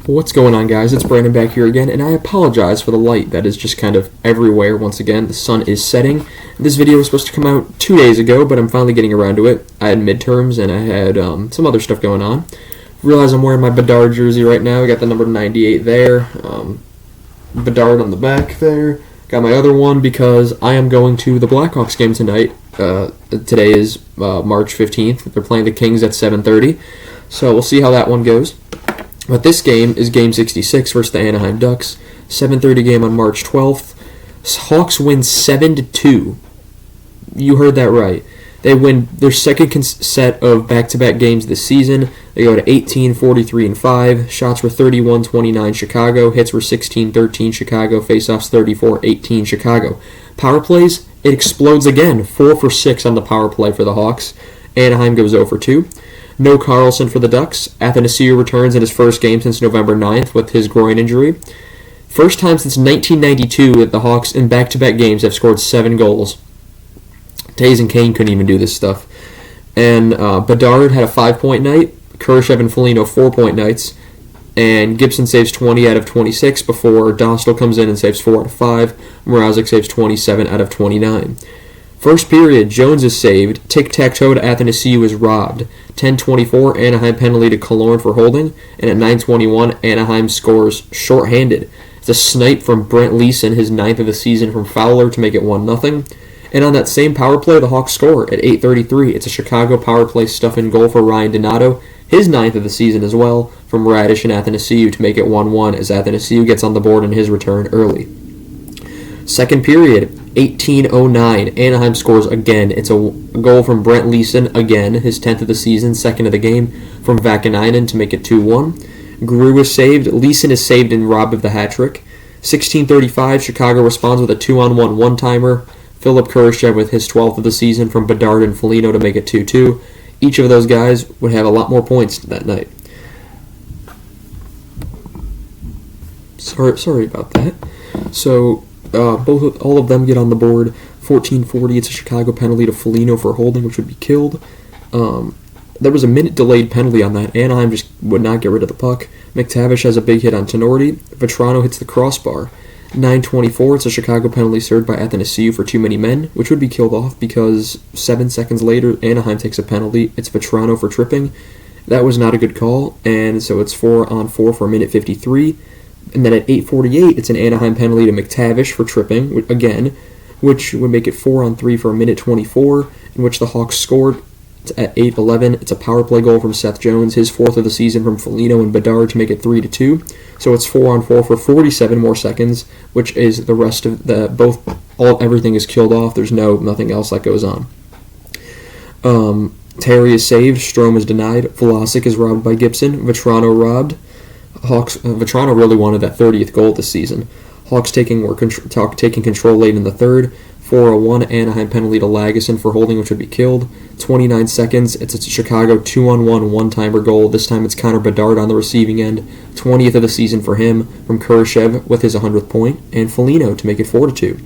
What's going on, guys? It's Brandon back here again, and I apologize for the light that is just kind of everywhere once again. The sun is setting. This video was supposed to come out 2 days ago, but I'm finally getting around to it. I had midterms, and I had some other stuff going on. Realize I'm wearing my Bedard jersey right now. I got the number 98 there. Bedard on the back there. Got my other one because I am going to the Blackhawks game tonight. Today is March 15th. They're playing the Kings at 7:30, so we'll see how that one goes. But this game is Game 66 versus the Anaheim Ducks. 7:30 game on March 12th. Hawks win 7-2. You heard that right. They win their second set of back-to-back games this season. They go to 18, 43, and 5. Shots were 31, 29 Chicago. Hits were 16, 13 Chicago. Faceoffs 34, 18 Chicago. Power plays, it explodes again. 4 for 6 on the power play for the Hawks. Anaheim goes 0 for 2. No Carlson for the Ducks. Athanasiou returns in his first game since November 9th with his groin injury. First time since 1992 that the Hawks in back-to-back games have scored 7 goals. Tays and Kane couldn't even do this stuff. And Bedard had a 5-point night. Kurashev and Foligno 4-point nights. And Gibson saves 20 out of 26 before Dostal comes in and saves 4 out of 5. Mrazek saves 27 out of 29. First period, Jones is saved. Tic-tac-toe to Athanasiou is robbed. 10:24, Anaheim penalty to Killorn for holding. And at 9:21, Anaheim scores shorthanded. It's a snipe from Brent Leeson, his 9th of the season from Fowler to make it 1-0. And on that same power play, the Hawks score at 8:33. It's a Chicago power play stuff-in goal for Ryan Donato, his 9th of the season as well, from Radish and Athanasiou to make it 1-1 as Athanasiou gets on the board in his return early. Second period, 18:09. Anaheim scores again. It's a goal from Brent Leeson again, his 10th of the season, 2nd of the game, from Vakanainen to make it 2-1. Grew is saved. Leeson is saved and robbed of the hat trick. 16:35. Chicago responds with a 2-on-1 one-timer. Philip Kurashev with his 12th of the season from Bedard and Foligno to make it 2-2. Each of those guys would have a lot more points that night. Sorry about that. So all of them get on the board. 14:40. It's a Chicago penalty to Foligno for holding, which would be killed. There was a minute delayed penalty on that. Anaheim just would not get rid of the puck. McTavish has a big hit on Tenorti. Vetrano hits the crossbar. 9:24. It's a Chicago penalty served by Athanasiou for too many men, which would be killed off because 7 seconds later, Anaheim takes a penalty. It's Vetrano for tripping. That was not a good call, and so it's 4-on-4 for a minute 53. And then at 8:48, it's an Anaheim penalty to McTavish for tripping, again, which would make it 4-on-3 for a minute 24, in which the Hawks scored. It's at 8:11. It's a power play goal from Seth Jones, his 4th of the season from Foligno and Bedard to make it 3-2. So it's 4-on-4 for 47 more seconds, which is the rest of everything is killed off. There's nothing else that goes on. Terry is saved. Strome is denied. Vlasic is robbed by Gibson. Vetrano robbed. Vetrano really wanted that 30th goal this season. Hawks taking control late in the third. 4-1 Anaheim penalty to Lagesson for holding, which would be killed. 29 seconds. It's a Chicago 2-on-1 one-timer goal. This time it's Connor Bedard on the receiving end. 20th of the season for him from Kurashev with his 100th point, and Foligno to make it 4-2.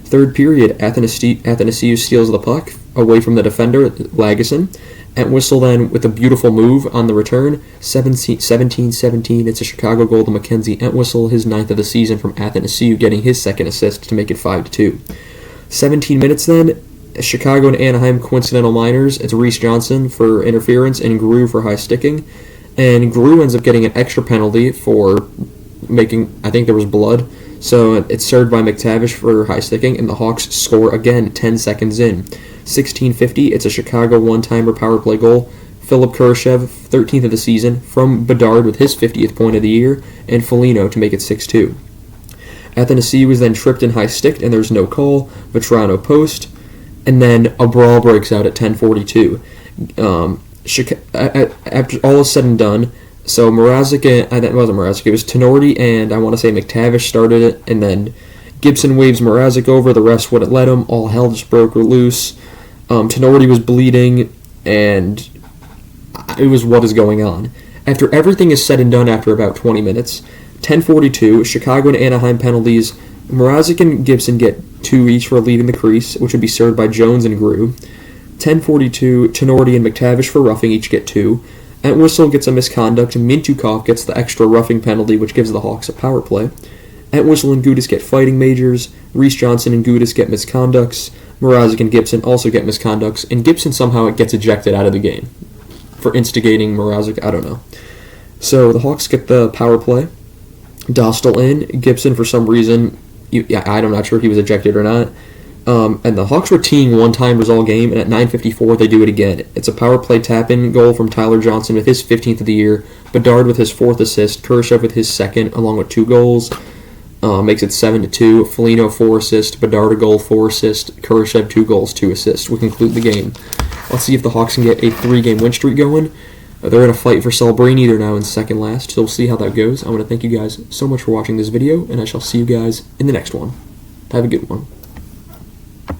Third period, Athanasiou steals the puck away from the defender, Lagesson. Entwistle then with a beautiful move on the return, 17-17. It's a Chicago goal to Mackenzie Entwistle, his 9th of the season from Athanasiou, getting his second assist to make it 5-2. 17 minutes then, Chicago and Anaheim coincidental minors. It's Reese Johnson for interference and Grew for high sticking. And Grew ends up getting an extra penalty for making, I think there was blood. So it's served by McTavish for high sticking, and the Hawks score again 10 seconds in. 16:50, it's a Chicago one-timer power play goal. Philip Kurashev, 13th of the season, from Bedard with his 50th point of the year, and Foligno to make it 6-2. Athanasiou was then tripped and high-sticked, and there's no call. Vetrano post, and then a brawl breaks out at 10:42. After all is said and done, so Mrazek, it wasn't Mrazek, it was Tenorti, and I want to say McTavish started it, and then Gibson waves Mrazek over, the rest wouldn't let him, all hell just broke loose. Tenorti was bleeding, and it was what is going on. After everything is said and done after about 20 minutes, 10:42, Chicago and Anaheim penalties. Mrazek and Gibson get 2 each for leaving the crease, which would be served by Jones and Grew. 10:42, Tenorti and McTavish for roughing each get 2. Entwistle gets a misconduct, and Mintukov gets the extra roughing penalty, which gives the Hawks a power play. Entwistle and Gudis get fighting majors. Reese Johnson and Gudis get misconducts. Mrazek and Gibson also get misconducts, and Gibson somehow gets ejected out of the game for instigating Mrazek. I don't know. So the Hawks get the power play. Dostal in. Gibson, for some reason, I'm not sure if he was ejected or not. And the Hawks were teeing one-timers all game, and at 9:54 they do it again. It's a power play tap-in goal from Tyler Johnson with his 15th of the year, Bedard with his 4th assist, Kurashev with his 2nd, along with 2 goals. Makes it 7-2. Foligno 4 assists, Bedard a goal, 4 assists, Kurashev 2 goals, 2 assists. We conclude the game. Let's see if the Hawks can get a 3-game win streak going. They're in a fight for Celebrini. They're now in second last, so we'll see how that goes. I want to thank you guys so much for watching this video, and I shall see you guys in the next one. Have a good one.